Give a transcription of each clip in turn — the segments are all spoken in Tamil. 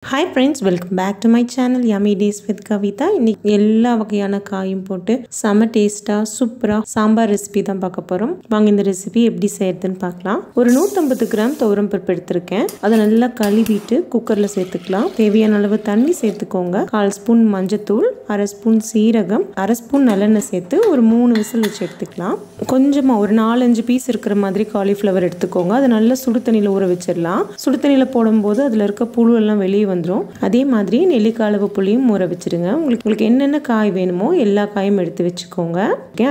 Hi friends, welcome back to my channel Yummy Days with Kavitha. இன்னைக்கு எல்லா வகையான காயும் போட்டு செம டேஸ்டா சூப்பரா சாம்பார் ரெசிபி தான் பார்க்க போறோம். வாங்க இந்த ரெசிபி எப்படி செய்யறதுன்னு பார்க்கலாம். ஒரு 150 கிராம் துவரம் பருப்பு எடுத்துர்க்கேன். அதை நல்லா கழுவிட்டு குக்கர்ல சேர்த்துக்கலாம். தேவையான அளவு தண்ணி சேர்த்துக்கோங்க. 1/4 ஸ்பூன் மஞ்சள்தூள், 1/2 ஸ்பூன் சீரகம், 1/2 ஸ்பூன் நல்லெண்ணெய் சேர்த்து ஒரு 3 விசில் வச்சு எடுத்துக்கலாம். கொஞ்சமா ஒரு 4-5 பீஸ் இருக்கிற மாதிரி காலிஃப்ளவர் எடுத்துக்கோங்க. அதை நல்லா சுடு தண்ணியில ஊற வச்சிடலாம். சுடு தண்ணியில போடும்போது அதுல இருக்க புழு எல்லாம் வெளியே வந்துரும். அதே மாதிரி நெல்லிக்காய் அளவு புளியும் ஊற வச்சிடுங்க. உங்களுக்கு என்னென்ன காய் வேணுமோ எல்லா காயும் எடுத்து வச்சுக்கோங்க.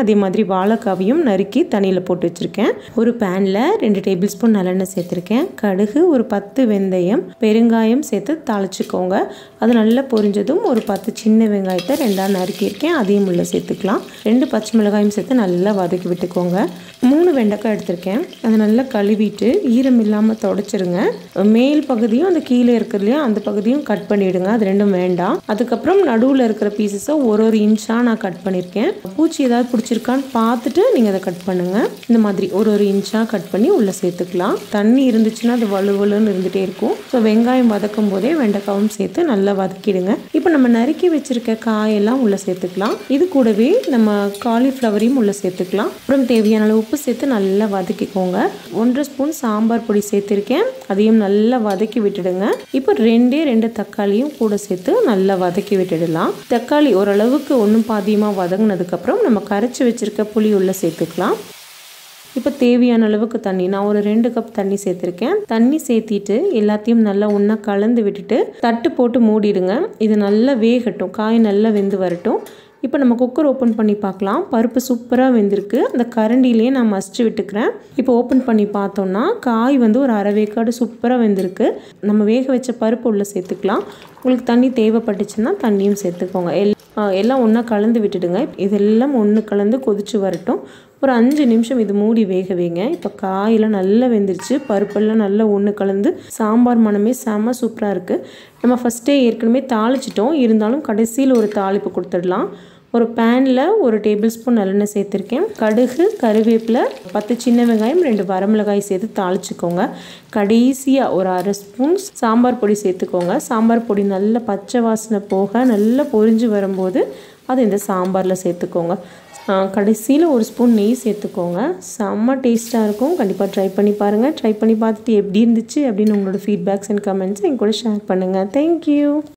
அதே மாதிரி வாழைக்காவையும் நறுக்கி தண்ணியில போட்டு வச்சிருக்கேன். ஒரு பேன்ல 2 டேபிள் ஸ்பூன் நல்லெண்ணெய் சேர்த்திருக்கேன். கடுகு, ஒரு 10 வெந்தயம், பெருங்காயம் சேர்த்து தாளிச்சுக்கோங்க. அது நல்லா பொரிஞ்சதும் ஒரு 10 சின்ன வெங்காயத்தை 2ஆ நறுக்கியிருக்கேன். அதையும் உள்ள சேர்த்துக்கலாம். 2 பச்சை மிளகாயும் சேர்த்து நல்லா வதக்கி விட்டுக்கோங்க. 3 வெண்டைக்காய் எடுத்திருக்கேன். அதை நல்லா கழுவிட்டு ஈரம் இல்லாமல் தொடச்சிருங்க. மேல் பகுதியும் அந்த கீழே இருக்கிறதுலையும் அந்த பகுதியும் கட் பண்ணிவிடுங்க. அது ரெண்டும் வேண்டாம். அதுக்கப்புறம் நடுவில் இருக்கிற பீசஸை ஒரு இன்ச்சாக நான் கட் பண்ணியிருக்கேன். பூச்சி ஏதாவது பிடிச்சிருக்கான்னு பார்த்துட்டு நீங்கள் அதை கட் பண்ணுங்கள். இந்த மாதிரி ஒரு இன்ச்சாக கட் பண்ணி உள்ளே சேர்த்துக்கலாம். தண்ணி இருந்துச்சுன்னா அது வலுவலுன்னு இருந்துகிட்டே இருக்கும். ஸோ வெங்காயம் வதக்கும் போதே வெண்டைக்காவும் சேர்த்து நல்லா வதக்கிடுங்க. இப்போ நம்ம நறுக்கி வச்சிருக்க காயெல்லாம் உள்ளே சேர்த்துக்கலாம். இது கூடவே நம்ம காலிஃப்ளவரையும் உள்ளே சேர்த்துக்கலாம். அப்புறம் தேவையான அளவு உப்பு சேர்த்து நல்லா வதக்கிக்கோங்க. 1/2 ஸ்பூன் சாம்பார் பொடி சேர்த்திருக்கேன். அதையும் நல்லா வதக்கி விட்டுடுங்க. இப்போ 2 தக்காளியும் கூட சேர்த்து நல்லா வதக்கி விட்டுடலாம். தக்காளி ஓரளவுக்கு ஒன்றும் பாதியமாக வதங்கினதுக்கப்புறம் நம்ம கரைச்சி வச்சிருக்க புளி உள்ள சேர்த்துக்கலாம். இப்போ தேவையான அளவுக்கு தண்ணி, நான் ஒரு 2 கப் தண்ணி சேர்த்துருக்கேன். தண்ணி சேர்த்திட்டு எல்லாத்தையும் நல்லா ஒன்றா கலந்து விட்டுட்டு தட்டு போட்டு மூடிடுங்க. இது நல்லா வேகட்டும், காய் நல்லா வெந்து வரட்டும். இப்போ நம்ம குக்கர் ஓப்பன் பண்ணி பார்க்கலாம். பருப்பு சூப்பராக வெந்திருக்கு. அந்த கரண்டிலேயே நான் மசிச்சு விட்டுக்கிறேன். இப்போ ஓப்பன் பண்ணி பார்த்தோம்னா காய் ஒரு அரை வேக்காடு சூப்பராக வெந்திருக்கு. நம்ம வேக வச்ச பருப்பு உள்ளே சேர்த்துக்கலாம். உங்களுக்கு தண்ணி தேவைப்பட்டுச்சுன்னா தண்ணியும் சேர்த்துக்கோங்க. எல்லாம் ஒன்றா கலந்து விட்டுடுங்க. இதெல்லாம் ஒன்று கலந்து கொதிச்சு வரட்டும். ஒரு 5 நிமிஷம் இது மூடி வேக வைங்க. இப்போ காயெல்லாம் நல்லா வெந்துருச்சு. பருப்பெல்லாம் நல்லா ஒன்று கலந்து சாம்பார் மனமே செம சூப்பராக இருக்குது. நம்ம ஃபஸ்ட்டே ஏற்கனவே தாளிச்சிட்டோம். இருந்தாலும் கடைசியில் ஒரு தாளிப்பு கொடுத்துடலாம். ஒரு பேனில் 1 டேபிள் ஸ்பூன் நல்லெண்ணெய் சேர்த்துருக்கேன். கடுகு, கருவேப்பிலை, 10 சின்ன வெங்காயம், 2 வரமிளகாய் சேர்த்து தாளிச்சுக்கோங்க. கடைசியாக ஒரு 1/2 ஸ்பூன் சாம்பார் பொடி சேர்த்துக்கோங்க. சாம்பார் பொடி நல்லா பச்சை வாசனை போக நல்லா பொரிஞ்சு வரும்போது அதை இந்த சாம்பாரில் சேர்த்துக்கோங்க. கடைசியில் 1 ஸ்பூன் நெய் சேர்த்துக்கோங்க. செம்ம டேஸ்ட்டாக இருக்கும். கண்டிப்பாக ட்ரை பண்ணி பாருங்கள். ட்ரை பண்ணி பார்த்துட்டு எப்படி இருந்துச்சு அப்படின்னு உங்களோட ஃபீட்பேக்ஸ் அண்ட் கமெண்ட்ஸ் என் கூட ஷேர் பண்ணுங்கள். தேங்க்யூ.